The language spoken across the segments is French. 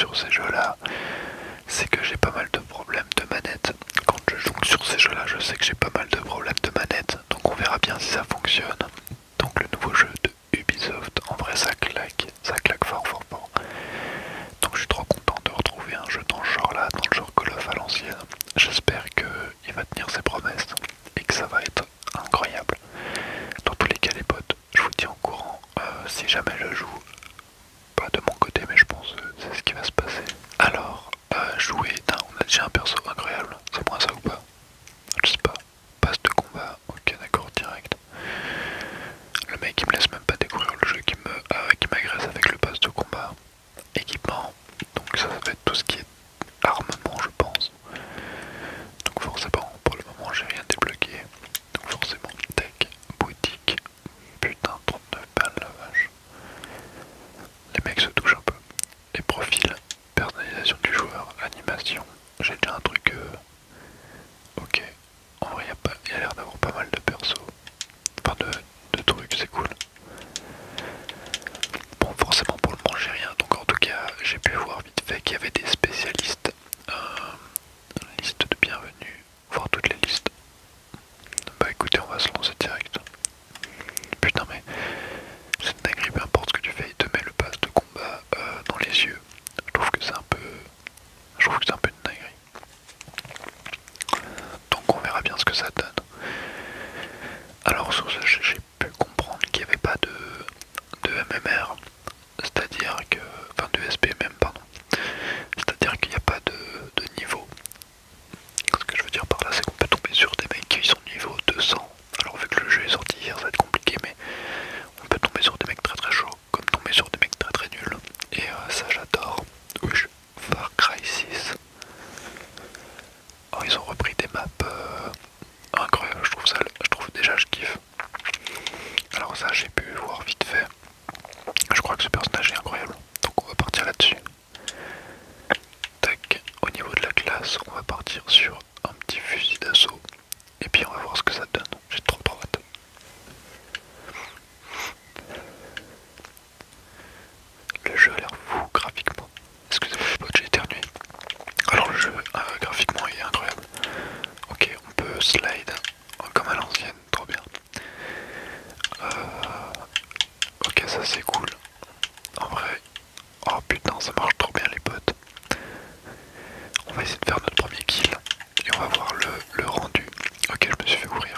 sur ces jeux-là, c'est que j'ai pas mal de problèmes de manette. Quand je joue sur ces jeux-là, je sais que j'ai pas mal de problèmes de manette, donc on verra bien si ça fonctionne. Donc le nouveau jeu de Ubisoft, en vrai ça claque fort fort fort. Donc je suis trop content de retrouver un jeu dans ce genre-là, dans le genre Call of à l'ancienne. J'espère qu'il va tenir ses promesses et que ça va être incroyable. Dans tous les cas les potes, je vous tiens au courant si jamais je joue. Pas de mon côté mais je pense que c'est ce qui va se passer. Alors, jouer, on a déjà un perso incroyable, c'est moi ça ou pas? Je sais pas. Passe de combat, ok d'accord, direct. Le mec il me laisse même pas découvrir le jeu qui m'agresse avec le pass de combat. Équipement, donc ça va être tout ce qui est armement je pense. Donc forcément, pour le moment j'ai rien débloqué. Donc forcément, tech, boutique, putain 39 balles la vache. Les mecs se touchent un peu. Les profils, personnalisation du joueur, animation, j'ai déjà un truc ok. En vrai y a l'air d'avoir pas mal de persos. Enfin de trucs, c'est cool. Bon forcément pour le moment j'ai rien, donc en tout cas j'ai pu voir vite fait qu'il y avait des spécialistes. Liste de bienvenue, voir toutes les listes. Bah écoutez on va se lancer direct. Putain mais cette dinguerie, peu importe ce que tu fais, il te met le pass de combat dans les yeux. Je trouve que c'est un peu. Je trouve que c'est un peu une dinguerie. Donc on verra bien ce que ça donne. Alors sur ce j'ai pu comprendre qu'il n'y avait pas de MMR, c'est-à-dire que. Enfin de SPMM pardon. C'est-à-dire qu'il n'y a pas de niveau. Ce que je veux dire par là c'est qu'on peut tomber sur des mecs qui sont niveau 200. Alors vu que le jeu est sorti hier ça va être compliqué mais on peut tomber sur des mecs très très chauds comme tomber sur des mecs très très nuls. Et ça j'adore. Wesh, Far Cry 6. Oh ils ont repris des maps incroyables, je trouve déjà je kiffe. Alors ça j'ai pu voir vite fait. Je crois que ce personnage est incroyable. Donc on va partir là-dessus. Tac, au niveau de la classe, on va partir sur un petit fusil d'assaut. Et puis on va voir ce que ça donne. J'ai trop hâte. Le jeu a l'air fou graphiquement. Excusez-moi les potes, j'ai éternué. Alors le jeu graphiquement il est incroyable. Ok, on peut slide comme à l'ancienne, trop bien. Ok, ça c'est cool. En vrai, oh putain, ça marche trop bien les potes. On va essayer de faire notre premier kill et on va voir le rendu. Ok, je me suis fait ouvrir.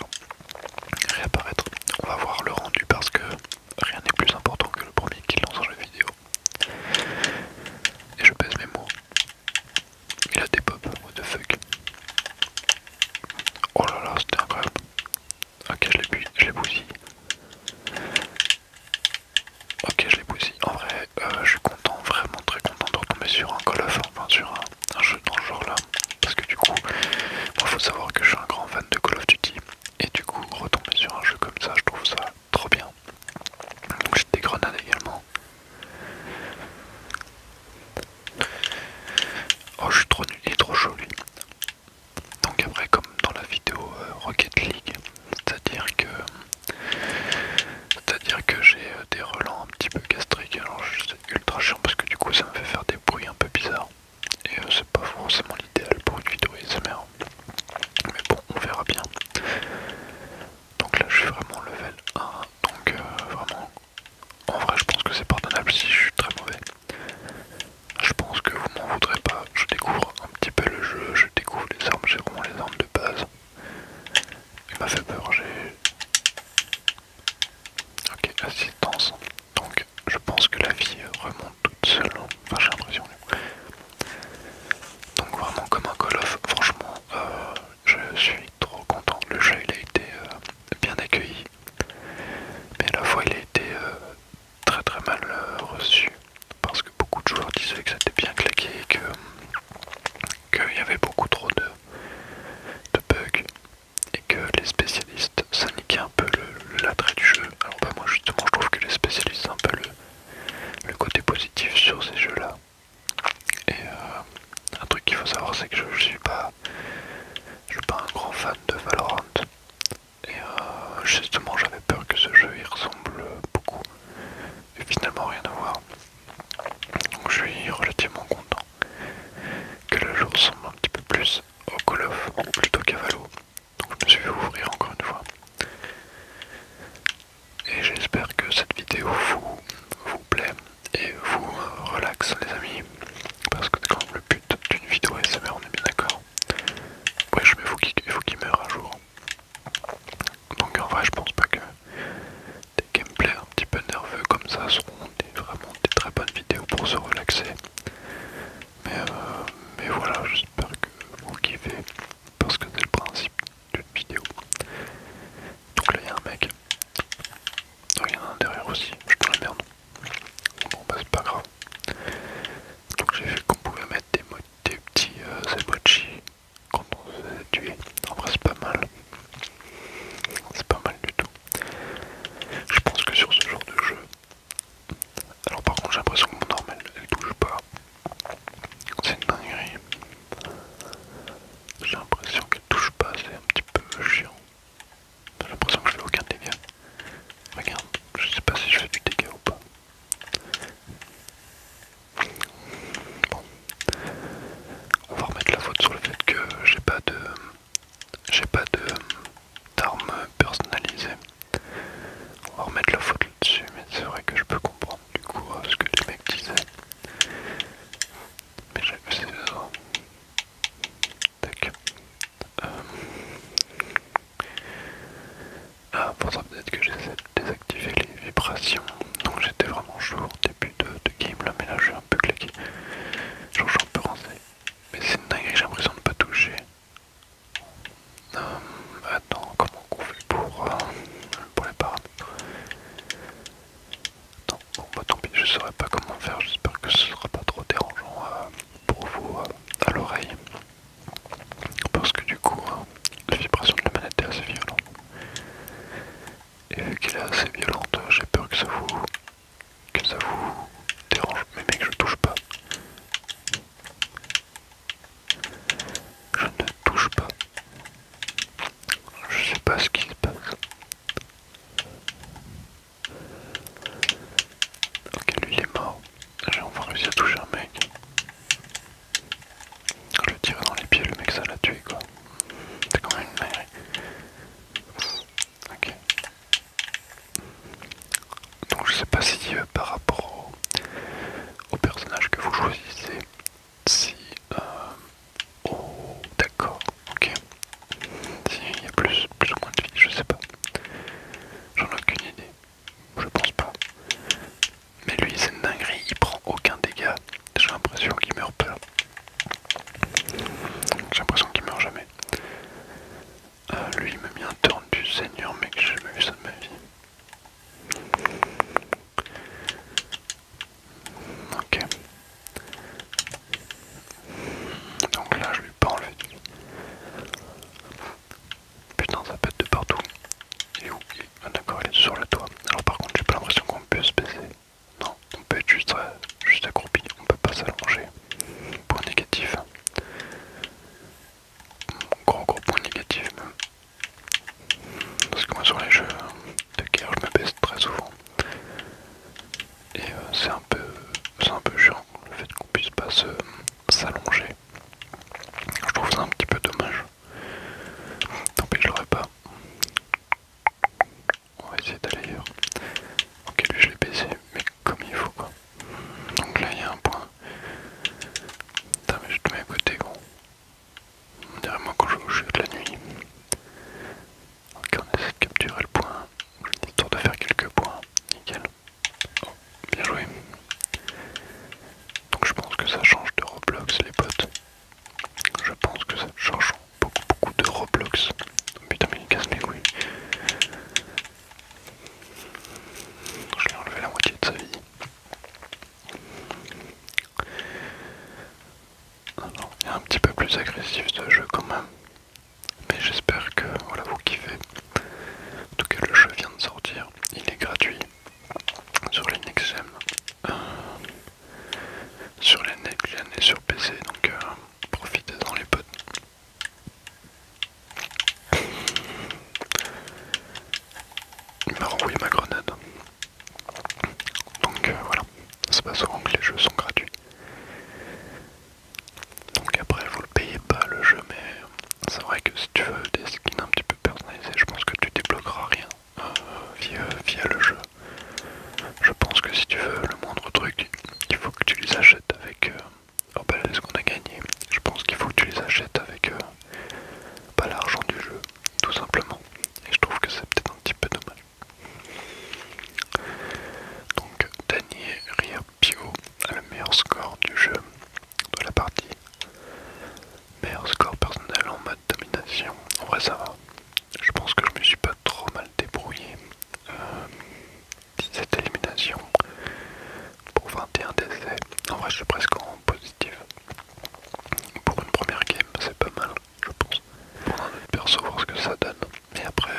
Réapparaître. On va voir le rendu parce que rien n'est plus important que le premier kill dans un jeu vidéo. Et je pèse mes mots. Il a des pop, what the fuck. Oh là là, c'était incroyable. Ok, je l'ai bousillé. Ok, je l'ai bousillé. En vrai, je suis content, vraiment très content de retomber sur un Call of, enfin sur un jeu dans ce genre-là. Parce que du coup, moi faut savoir que je suis un grand fan de Call of Duty. Et du coup, retomber sur un jeu comme ça, je trouve ça trop bien. Donc j'ai des grenades également. Oh, je suis trop nul, il est trop chaud lui. Donc après, comme dans la vidéo Rocket League, c'est-à-dire que j'ai des relents un petit peu gastriques. Alors c'est ultra chiant parce que du coup ça me fait faire des bruits un peu bizarres. Et c'est pas forcément l'idéal pour une vidéo ASMR. Mais bon, on verra bien. Donc là je suis vraiment level 1. Donc vraiment, en vrai je pense que c'est pardonnable si je suis très mauvais. Je pense que vous m'en voudrez pas. Je découvre un petit peu le jeu, je découvre les armes, j'ai vraiment les armes de base. Il m'a fait peur, j'ai... Ok, assistance. Donc je pense que la vie remonte toute seule. Enfin j'ai l'impression. Donc vraiment comme un Call of, franchement je suis trop content. Le jeu il a été bien accueilli. Mais à la fois il a été très très mal reçu. Parce que beaucoup de joueurs disaient que c'était bien claqué et qu'il y avait beaucoup trop de bugs. Et que les spécialistes ça niquait un peu l'attrait du jeu. Alors bah moi justement je trouve que les spécialistes c'est un peu le côté positif sur ces jeux là. Et un truc qu'il faut savoir c'est que je suis pas un grand fan de Valorant. Et justement j'avais peur que ce jeu il ressemble beaucoup. Et finalement rien à voir. Donc je suis relativement content. choisissez si... Oh, d'accord, ok. S'il y a plus ou moins de vie, je sais pas. J'en ai aucune idée. Je pense pas. Mais lui, c'est une dinguerie, il prend aucun dégât. J'ai l'impression qu'il meurt pas. J'ai l'impression qu'il meurt jamais. Lui, il m'a mis un turn du seigneur, mec, j'ai jamais vu ça de ma vie. Ok. Donc là, je lui ai pas enlevé. Putain, ça pète de partout. Il est où? Ah, d'accord, il est sur le toit. Alors par contre, j'ai pas l'impression qu'on peut se baisser. Non, on peut être juste accroupi, on peut pas s'allonger. Point négatif. Gros point négatif même. Parce que moi sur les jeux de guerre, je me baisse très souvent. Et c'est un peu chiant le fait qu'on puisse pas s'allonger. Je trouve ça un petit peu dommage. Tant pis que je l'aurais pas. On va essayer d'aller ailleurs. Ok, lui je l'ai baissé, mais comme il faut quoi. Donc là il y a un point. Putain, mais je te mets à côté gros. On dirait moi quand je joue au jeu de la nuit. Ok, on essaie de capturer le point, histoire de faire quelques points. Nickel. Oh, bien joué. Donc je pense que ça change de Roblox les potes. Je pense que ça change beaucoup de Roblox. Putain mais il casse mes couilles. Je l'ai enlevé la moitié de sa vie. Alors, il est un petit peu plus agressif ce jeu quand même. Mais j'espère que voilà, vous kiffez. En tout cas le jeu vient de sortir. Il est gratuit sur les next gen. Sur les next gen et sur PC. Donc profitez-en les potes. Il m'a renvoyé ma grenade. Donc voilà. C'est pas souvent que les jeux sont gratuits. Donc après vous le payez pas le jeu, mais c'est vrai que si tu veux des skins un petit peu personnalisés, je pense que tu débloqueras rien via le jeu. Je pense que si tu veux le moindre truc, il faut que tu les achètes avec... oh bah là, ce qu'on a gagné. Je pense qu'il faut que tu les achètes avec pas l'argent du jeu, tout simplement. Et je trouve que c'est peut-être un petit peu dommage. Donc Daniel Riapio a le meilleur score du jeu de la partie. Meilleur score personnel en mode domination. En vrai ça va. Je pense que je me suis pas trop mal débrouillé. 17 éliminations pour 21 décès. En vrai je suis presque en positif. Pour une première game c'est pas mal je pense. Pour un autre perso voir ce que ça donne. Mais après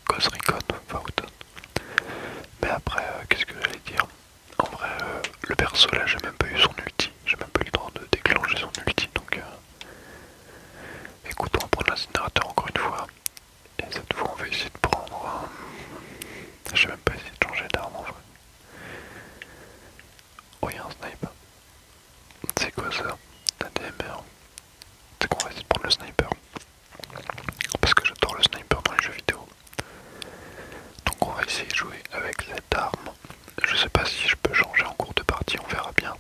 Ghost Recon, Vauten. Mais après qu'est-ce que j'allais dire? En vrai le perso là j'ai même pas eu son ulti. J'ai même pas eu le temps de déclencher son ulti donc écoute, on va prendre l'incinérateur encore une fois. Et cette fois on va essayer de prendre... je vais même pas essayer de changer d'arme en vrai. Oh y'a un sniper. C'est quoi ça? La DMR. C'est qu'on va essayer de prendre le sniper. Parce que j'adore le sniper dans les jeux vidéo. Donc on va essayer de jouer avec cette arme. Je sais pas si je peux changer en cours de partie, on verra bien.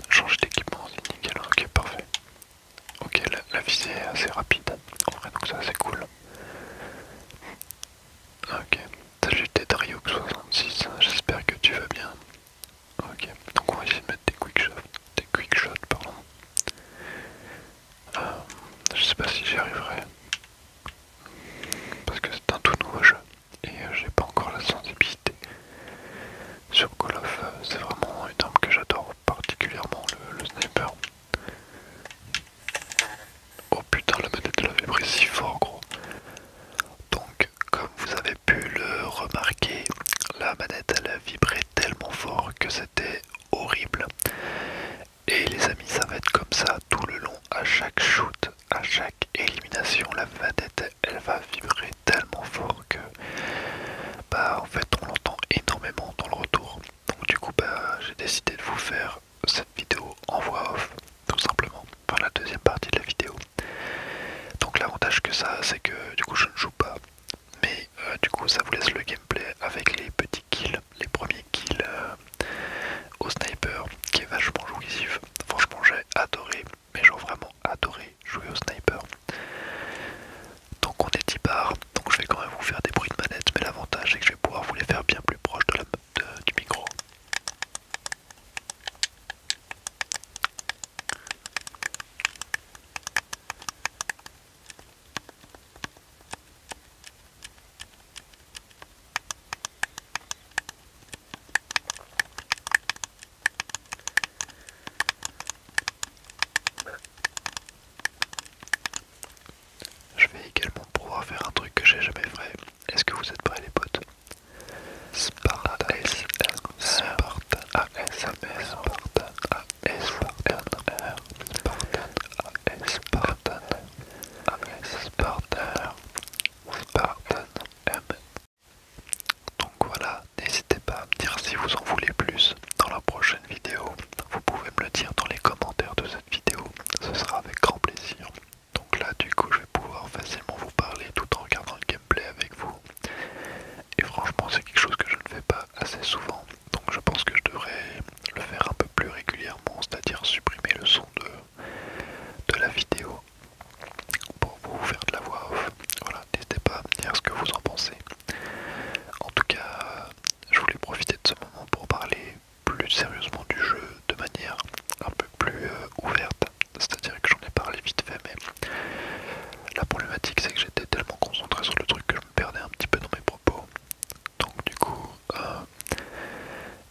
Changer d'équipement, c'est nickel, ok parfait. Ok, la visée est assez rapide, en vrai donc ça c'est cool. Ok, salut Tedario66, j'espère que tu vas bien. Ok, donc on va essayer de mettre des quickshots, pardon. Je sais pas si j'y arriverai, parce que c'est un tout nouveau jeu, et j'ai pas encore la sensibilité. Sur Call of, c'est vraiment une arme que j'adore, particulièrement le sniper. Oh putain, la manette elle avait pris si fort gros. Donc comme vous avez pu le remarquer, la manette elle a vibré tellement fort que c'était horrible. Et les amis, ça va être comme ça tout le long, à chaque shoot, à chaque élimination, la manette elle va vibrer tellement fort que bah en fait on l'entend énormément dans le retour. Donc du coup bah j'ai décidé de vous faire cette vidéo en voix off, tout simplement, enfin la deuxième partie de la vidéo. Donc l'avantage que ça a, c'est que du coup je ne joue pas, mais du coup ça vous laisse le gameplay avec les petits kills, les premiers kills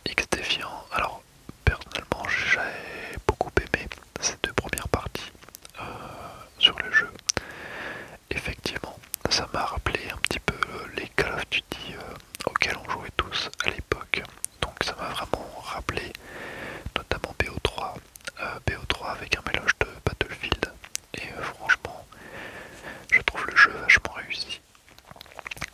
X Défiant, alors personnellement j'ai beaucoup aimé ces deux premières parties sur le jeu. Effectivement, ça m'a rappelé un petit peu les Call of Duty auxquels on jouait tous à l'époque. Donc ça m'a vraiment rappelé notamment BO3, BO3 avec un mélange de Battlefield. Et franchement, je trouve le jeu vachement réussi.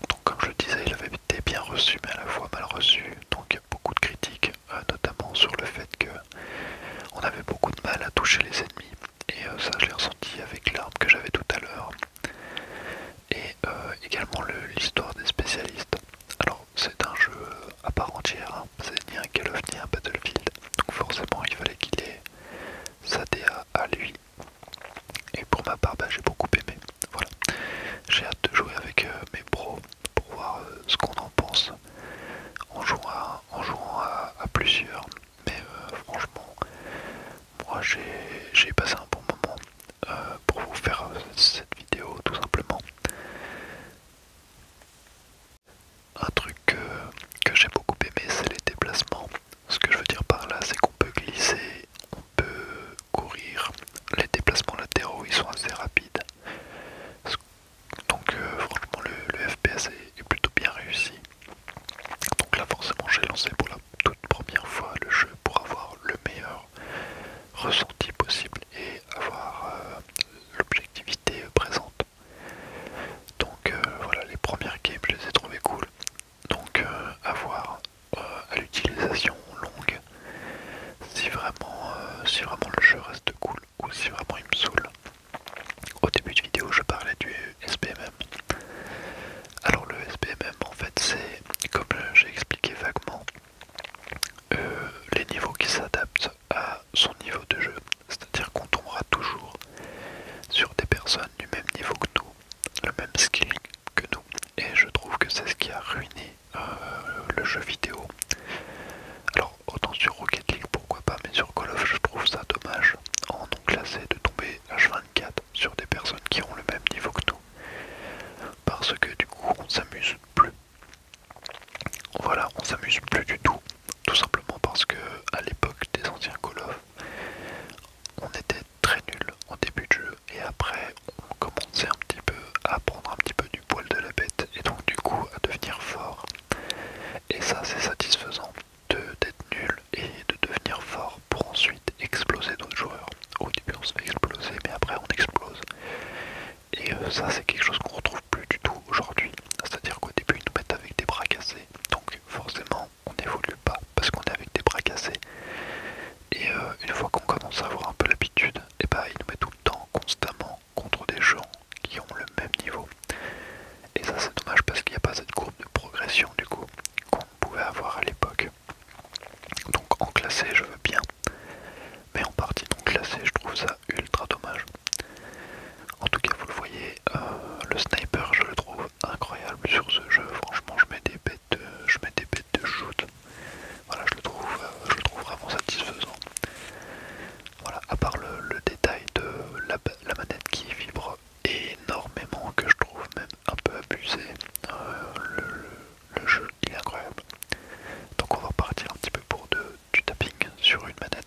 Donc comme je le disais, il avait été bien reçu mais à la fois mal reçu. Donc il y a beaucoup de critiques, notamment sur le fait que on avait beaucoup de mal à toucher les ennemis. Et ça je l'ai ressenti avec l'arme que j'avais tout à l'heure. Et également l'histoire des spécialistes. Alors c'est un jeu à part entière, hein. C'est ni un Call of ni un Battlefield. Donc forcément il fallait qu'il ait sa DA à lui. Et pour ma part, j'ai beaucoup aimé. Voilà. J'ai hâte de jouer avec mes pros pour voir ce qu'on en pense en jouant à plusieurs. Mais franchement, moi j'ai passé un bon moment pour vous faire cette vidéo tout simplement. Un truc que j'ai beaucoup aimé, c'est les déplacements. Ce que je veux dire par là, c'est qu'on peut glisser, on peut courir. Les déplacements latéraux, ils sont assez rapides. Donc franchement, le FPS est plutôt bien réussi. Donc là, forcément, j'ai lancé pour la toute première fois le jeu pour avoir le meilleur ressenti possible et avoir l'objectivité présente. Donc voilà, les premières games, je les ai trouvées cool. Donc avoir à l'utilisation longue si vraiment le jeu reste cool ou si vraiment il me saoule. Au début de vidéo je parlais du SPMM. Alors le SPMM en fait c'est, comme j'ai expliqué vaguement, les niveaux qui s'adaptent à son niveau de jeu. C'est-à-dire qu'on tombera toujours sur des personnes du même niveau que nous, le même skill que nous. Et je trouve que c'est ce qui a ruiné le jeu vidéo. Alors autant sur Rocket League pourquoi pas, mais sur Call of je trouve ça dommage en non classé de tomber H24 sur des personnes qui ont le même niveau que nous. Parce que du coup on s'amuse plus. Voilà, on s'amuse plus du tout. Tout simplement parce que à l'époque des anciens Call of, on était très nuls en début de jeu et après on commençait un petit peu à prendre un petit peu du poil de la bête et donc du coup à devenir fort. Et ça c'est satisfaisant d'être nul et de devenir fort pour ensuite exploser d'autres joueurs. Au début on se fait exploser mais après on explose. Et ça c'est quelque chose qu'on retrouve plus du tout aujourd'hui. C'est-à-dire qu'au début ils nous mettent avec des bras cassés. Donc forcément on n'évolue pas parce qu'on est avec des bras cassés. Et une fois qu'on commence à avoir un peu l'habitude, et il nous met tout le temps constamment contre des gens qui ont le même niveau. Et ça c'est dommage parce qu'il n'y a pas cette courbe de progression du coup qu'on pouvait avoir à l'époque. Donc en classé je veux bien, mais en partie non classé je trouve ça ultra dommage. En tout cas vous le voyez, le sniper je le trouve incroyable sur ce jeu. Franchement je mets des bêtes de shoot. Voilà, je le trouve vraiment satisfaisant. Voilà, à part le détail de la manette qui vibre énormément, que je trouve même un peu abusé, le jeu il est incroyable. Donc on va partir un petit peu pour du tapping sur une manette.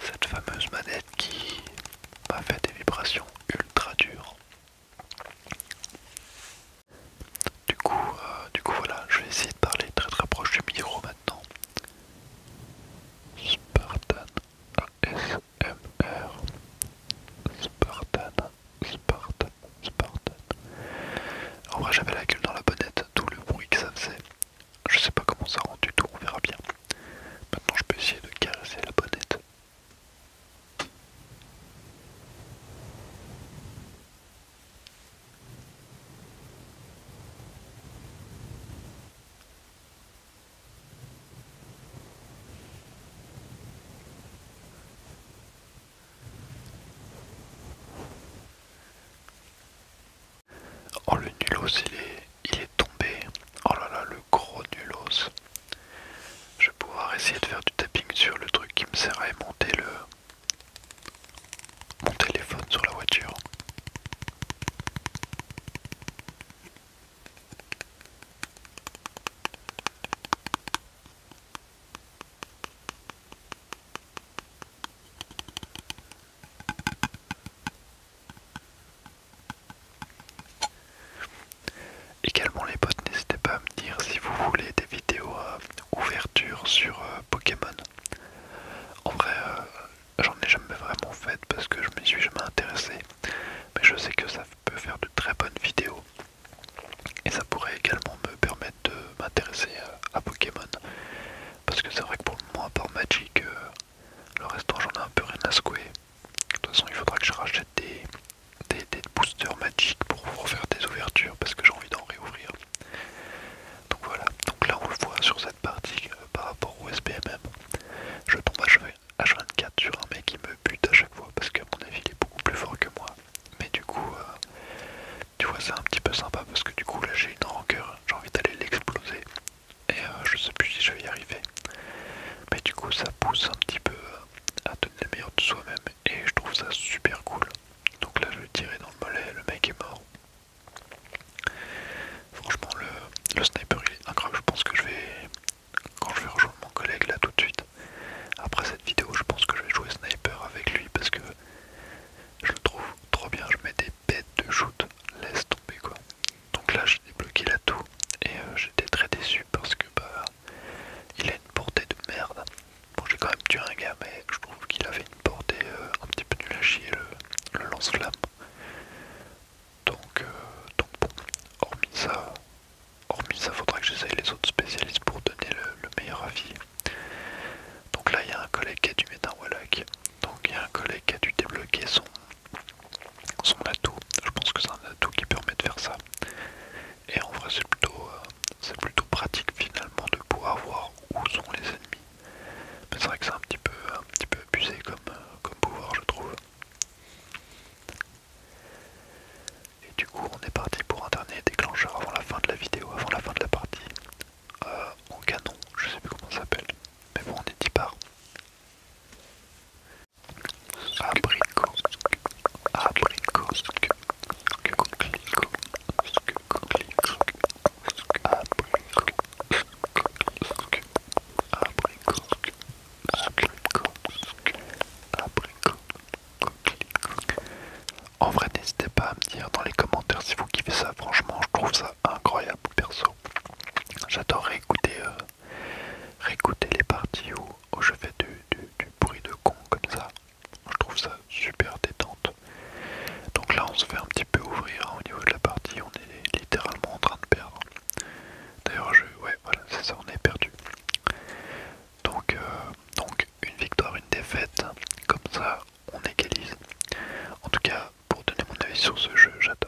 Cette fameuse manette qui m'a fait des vibrations ultra dures. Du coup voilà, je vais essayer de parler très très proche du micro maintenant. Spartan ASMR. Spartan, Spartan, Spartan. En vrai j'avais la gueule dans la bonnette, tout le bruit que ça faisait. Je sais pas comment ça rend du tout, on verra bien. Maintenant je peux essayer de caresser la bonnette. Oh le nulos il est tombé. Oh là là le gros nulos. Je vais pouvoir essayer de faire du tapping sur le truc qui me sert à monter mon téléphone sur la voiture. Également les potes, n'hésitez pas à me dire si vous voulez des vidéos ouverture sur Pokémon. En vrai, j'en ai jamais vraiment fait parce que je me suis jamais intéressé. Mais je sais que ça peut faire de très bonnes vidéos. Et ça pourrait également me permettre de m'intéresser à Pokémon. Parce que c'est vrai que pour le moment, à part Magic, le restant j'en ai un peu rien à secouer. De toute façon, il faudra que je rachète des boosters Magic pour refaire des ouvertures parce que j'ai envie d'en réouvrir. Donc voilà, donc là on le voit sur cette partie par rapport au SBMM. Je tombe H24 sur un mec qui me bute à chaque fois parce qu'à mon avis il est beaucoup plus fort que moi. Mais du coup, tu vois, c'est un petit peu sympa parce que du coup là j'ai une rancœur, j'ai envie d'aller l'exploser. Et je sais plus si je vais y arriver. Mais du coup ça pousse un petit peu à donner le meilleur de soi-même et je trouve ça super cool. Donc là je vais tirer dans le mollet, le mec est mort. Franchement le sniper il est incroyable, je pense que quand je vais rejoindre mon collègue là tout de suite, après cette vidéo je pense que je vais jouer sniper avec lui parce que je le trouve trop bien, je mets des bêtes de shoot, laisse tomber quoi. Donc là j'ai débloqué l'atout et j'étais très déçu parce que bah il a une portée de merde. Bon j'ai quand même tué un gars mais je trouve qu'il avait une portée un petit peu nul à chier le lance-flamme. Donc bon, hormis ça faudra que j'essaye les autres spécialistes pour donner le meilleur avis. Donc là il y a un collègue qui a dû mettre un Wallach. Donc il y a un collègue qui a dû débloquer son atout. Je pense que c'est un atout qui permet de faire ça. Et en vrai c'est plutôt pratique finalement de pouvoir voir où sont les ennemis. Mais c'est vrai que c'est un petit peu abusé comme pouvoir je trouve. Et du coup on est parti pour un dernier déclencheur avant la fin de la vidéo, avant la fin de la partie. En canon, je sais plus comment ça s'appelle. Mais bon on est 10 parts. Abricot, abricot, coquelicot, coquelicot, abricot, abricot, abricot, coquelicot. En vrai, n'hésitez pas à me dire dans les commentaires si vous kiffez ça. Franchement, je trouve ça incroyable perso. J'adore réécouter les parties où je fais du bruit de con comme ça. Je trouve ça super détente. Donc là, on se fait un petit peu ouvrir hein, au niveau de la partie. On est littéralement en train de perdre. D'ailleurs, ouais, voilà, c'est ça, on est perdu. Donc une victoire, une défaite, comme ça, on égalise. En tout cas, pour donner mon avis sur ce jeu, j'adore.